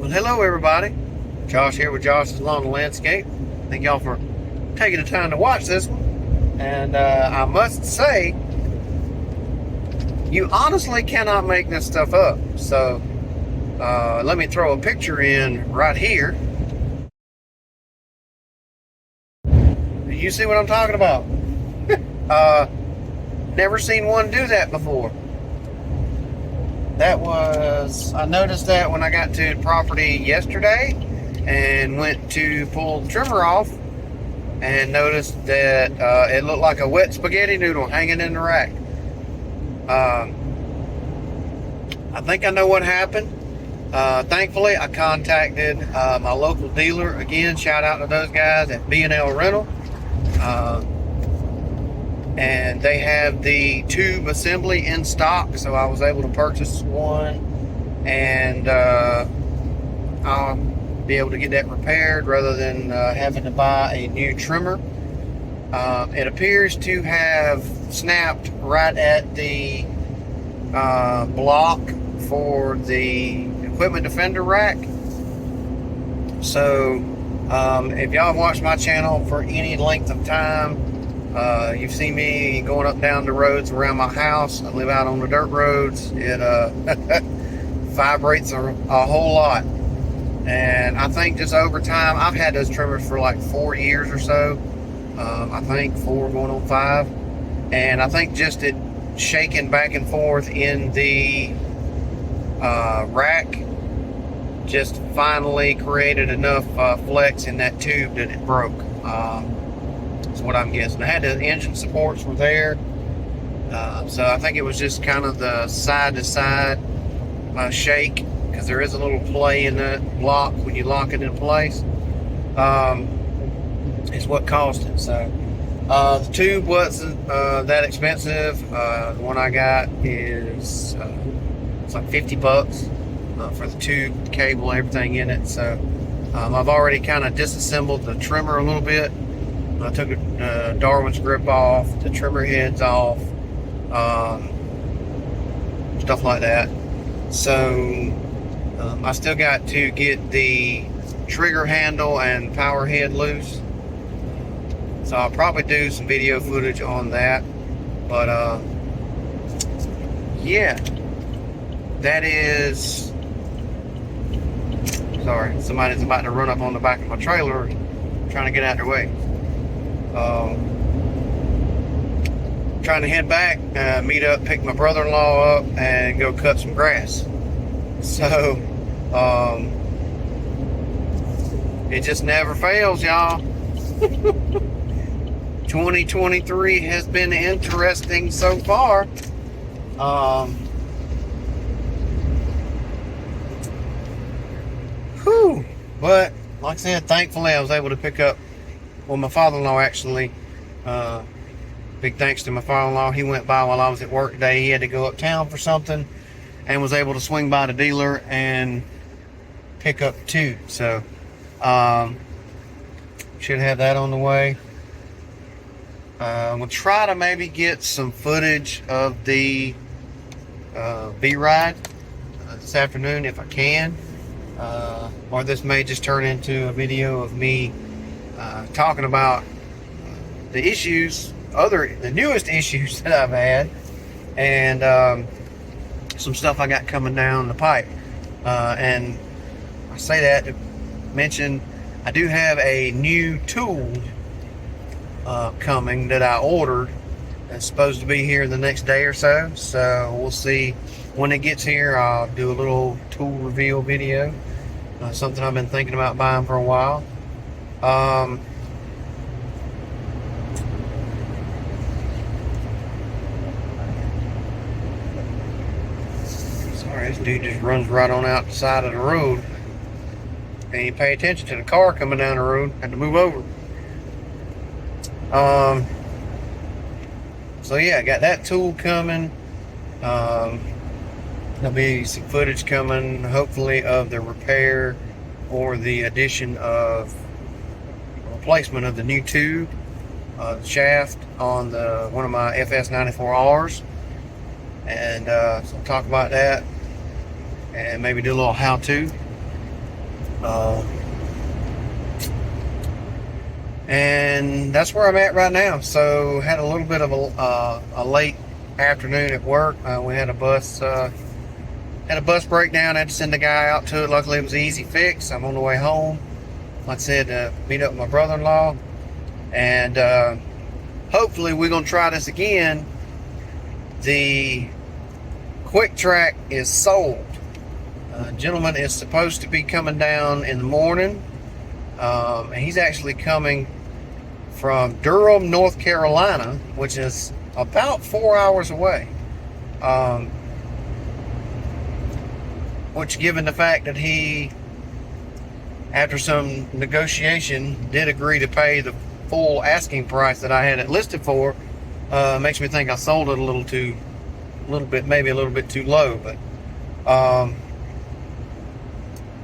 Well, hello everybody. Josh here with Josh's Lawn and Landscape. Thank y'all for taking the time to watch this one. And I must say, you honestly cannot make this stuff up. So let me throw a picture in right here. You see what I'm talking about? Never seen one do that before. I noticed that when I got to the property yesterday and went to pull the trimmer off and noticed that it looked like a wet spaghetti noodle hanging in the rack. I think I know what happened. Thankfully, I contacted my local dealer. Again, shout out to those guys at B&L Rental. And they have the tube assembly in stock, so I was able to purchase one, and I'll be able to get that repaired rather than having to buy a new trimmer. It appears to have snapped right at the block for the equipment defender rack. So if y'all have watched my channel for any length of time, you've seen me going up down the roads around my house. I live out on the dirt roads. It vibrates a whole lot, and I think just over time, I've had those trimmers for like 4 years or so. I think 4 going on 5, and I think just it shaking back and forth in the rack just finally created enough flex in that tube that it broke. That's what I'm guessing. I had the engine supports were there, so I think it was just kind of the side to side shake, because there is a little play in that block when you lock it in place, is what caused it. So the tube wasn't that expensive. The one I got is it's like $50 for the tube, the cable, everything in it. So I've already kind of disassembled the trimmer a little bit. I took Darwin's grip off, the trimmer heads off, stuff like that. So I still got to get the trigger handle and power head loose. So I'll probably do some video footage on that. But yeah, that is... Sorry, somebody's about to run up on the back of my trailer trying to get out of their way. Trying to head back, meet up, pick my brother-in-law up, and go cut some grass. So it just never fails, y'all. 2023 has been interesting so far. But like I said, thankfully I was able to pick up, well, my father-in-law actually, big thanks to my father-in-law. He went by while I was at work today. He had to go uptown for something and was able to swing by the dealer and pick up the tube. So should have that on the way. We'll try to maybe get some footage of the V-Ride this afternoon if I can, or this may just turn into a video of me talking about the issues, the newest issues that I've had, and some stuff I got coming down the pipe. And I say that to mention I do have a new tool coming that I ordered. It's supposed to be here the next day or so. So we'll see when it gets here. I'll do a little tool reveal video. Something I've been thinking about buying for a while. Sorry, this dude just runs right on out the side of the road. And you pay attention to the car coming down the road. Had to move over. So yeah, I got that tool coming. There'll be some footage coming, hopefully, of the repair or the addition of replacement of the new tube, shaft on one of my FS94Rs, and so I'll talk about that and maybe do a little how-to. Uh, and that's where I'm at right now. So had a little bit of a late afternoon at work. We had a bus breakdown. I had to send the guy out to it. Luckily, it was an easy fix. I'm on the way home. Like I said, meet up with my brother-in-law, and hopefully we're gonna try this again. The quick track is sold. Gentleman is supposed to be coming down in the morning. And he's actually coming from Durham, North Carolina, which is about 4 hours away. Which, given the fact that he, after some negotiation, did agree to pay the full asking price that I had it listed for, makes me think I sold it maybe a little bit too low. But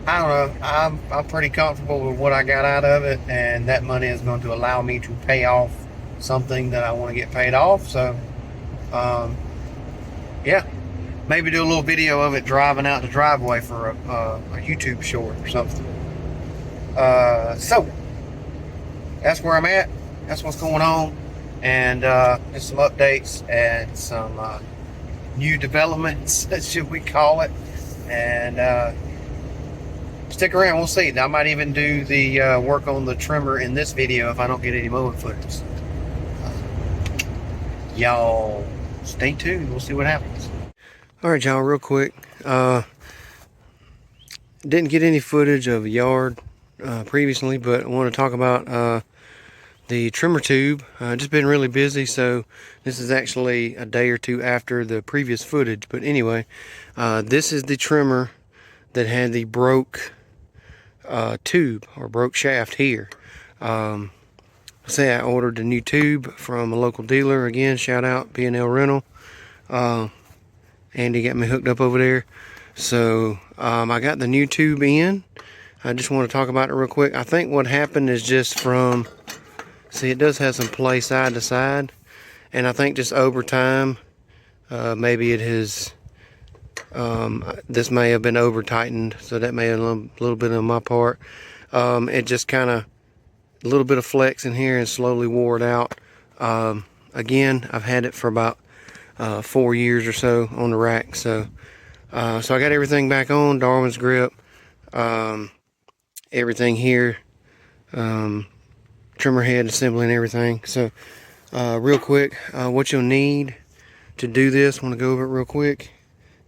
I don't know. I'm pretty comfortable with what I got out of it, and that money is going to allow me to pay off something that I want to get paid off. So, yeah, maybe do a little video of it driving out the driveway for a YouTube short or something. So that's where I'm at. That's what's going on, and just some updates and some new developments, should we call it, and. Stick around, we'll see. I might even do the work on the trimmer in this video if I don't get any mowing footage. Y'all stay tuned, we'll see what happens. Alright y'all, real quick. Didn't get any footage of a yard previously, but I want to talk about the trimmer tube. Just been really busy, so this is actually a day or two after the previous footage. But anyway, this is the trimmer that had the broke tube or broke shaft here. Say I ordered a new tube from a local dealer. Again, shout out P&L Rental. Andy got me hooked up over there. So I got the new tube in. I just want to talk about it real quick. I think what happened is just from, see, it does have some play side to side, and I think just over time, maybe it has, this may have been over tightened, so that may have a little bit on my part. It just kind of, a little bit of flex in here and slowly wore it out. Again, I've had it for about 4 years or so on the rack. So I got everything back on, Darwin's grip, everything here, trimmer head assembly and everything. So real quick, what you'll need to do this, want to go over it real quick,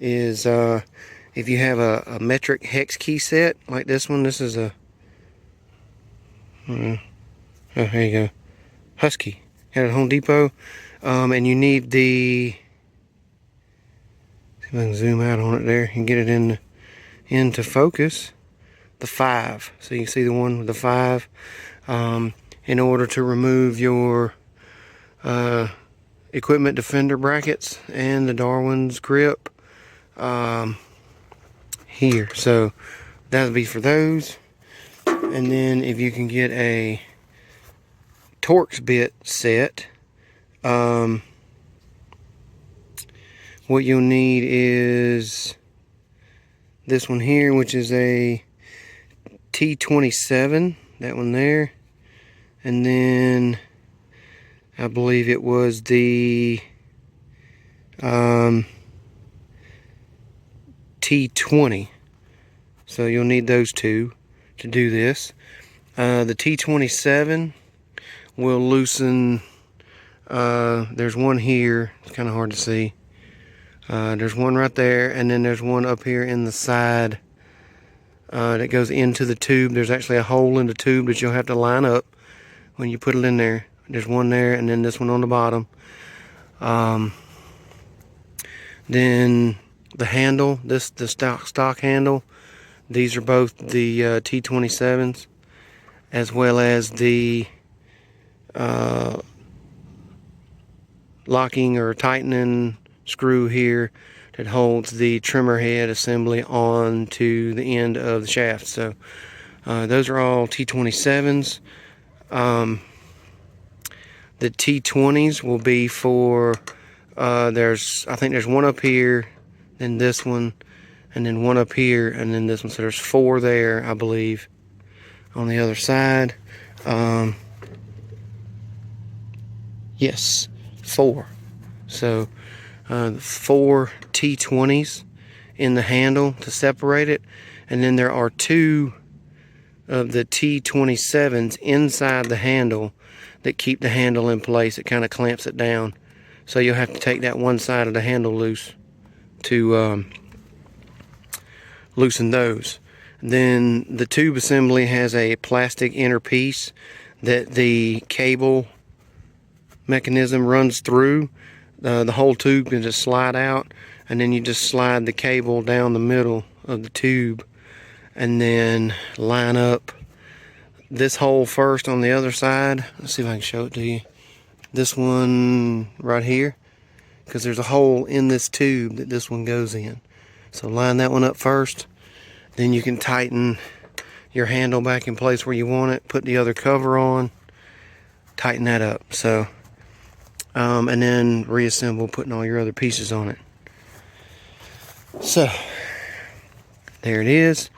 is if you have a metric hex key set like this one. This is a oh, here you go, Husky, had it at Home Depot. And you need the, see if I can zoom out on it there and get it into focus, the 5. So you can see the one with the 5, in order to remove your equipment defender brackets and the Darwin's grip here. So that'll be for those. And then if you can get a Torx bit set, what you'll need is this one here, which is a T27, that one there, and then I believe it was the T20. So you'll need those two to do this. The T27 will loosen, there's one here, it's kind of hard to see. There's one right there, and then there's one up here in the side that goes into the tube. There's actually a hole in the tube that you'll have to line up when you put it in there. There's one there, and then this one on the bottom. Then the handle, the stock handle, these are both the T27s, as well as the locking or tightening screw here that holds the trimmer head assembly on to the end of the shaft. So those are all T27s. The T20s will be for, I think there's one up here, then this one, and then one up here, and then this one. So there's 4 there, I believe, on the other side. Yes, 4. So 4 T20s in the handle to separate it, and then there are 2 of the T27s inside the handle that keep the handle in place. It kind of clamps it down, so you'll have to take that one side of the handle loose to loosen those. Then the tube assembly has a plastic inner piece that the cable mechanism runs through. The whole tube can just slide out, and then you just slide the cable down the middle of the tube and then line up this hole first on the other side. Let's see if I can show it to you. This one right here, because there's a hole in this tube that this one goes in. So line that one up first, then you can tighten your handle back in place where you want it, put the other cover on, tighten that up. So and then reassemble, putting all your other pieces on it. So there it is,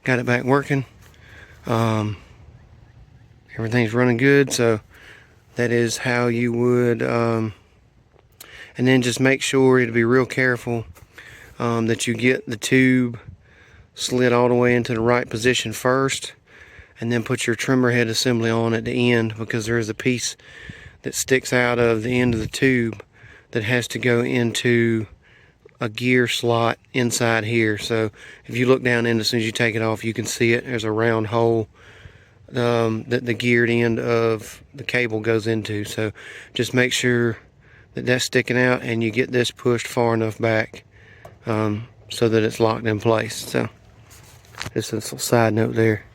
got it back working. Everything's running good, so that is how you would and then just make sure to be real careful that you get the tube slid all the way into the right position first, and then put your trimmer head assembly on at the end, because there is a piece that sticks out of the end of the tube that has to go into a gear slot inside here. So if you look down in, as soon as you take it off, you can see it. There's a round hole that the geared end of the cable goes into. So just make sure that that's sticking out, and you get this pushed far enough back so that it's locked in place. So just a little side note there.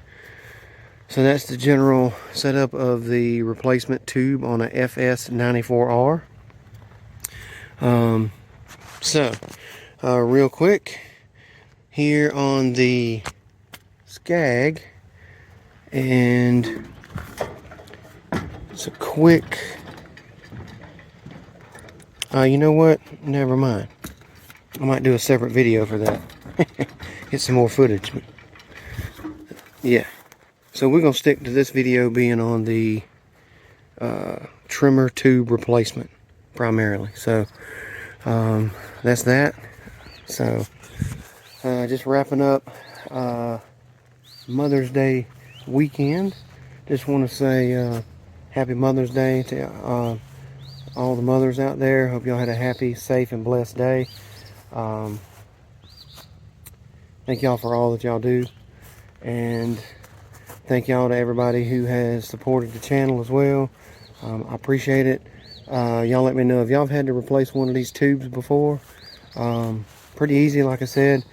So that's the general setup of the replacement tube on a FS94R. Real quick, here on the Skag, and it's a quick, you know what, never mind. I might do a separate video for that. Get some more footage. Yeah. So we're going to stick to this video being on the trimmer tube replacement primarily. So that's that. So just wrapping up Mother's Day weekend. Just want to say happy Mother's Day to all the mothers out there. Hope y'all had a happy, safe, and blessed day. Thank y'all for all that y'all do, and thank y'all to everybody who has supported the channel as well. I appreciate it. Y'all let me know if y'all have had to replace one of these tubes before. Pretty easy, like I said.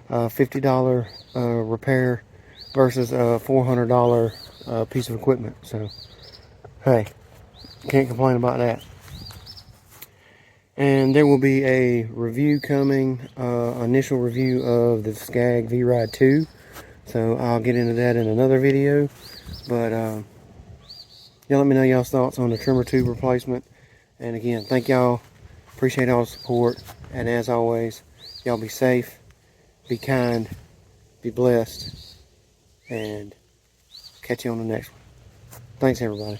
$50 repair versus a $400 piece of equipment. So, hey, can't complain about that. And there will be a review coming, initial review of the Skag V-Ride 2. So I'll get into that in another video. But y'all let me know y'all's thoughts on the trimmer tube replacement. And again, thank y'all. Appreciate all the support. And as always, y'all be safe, be kind, be blessed, and catch you on the next one. Thanks, everybody.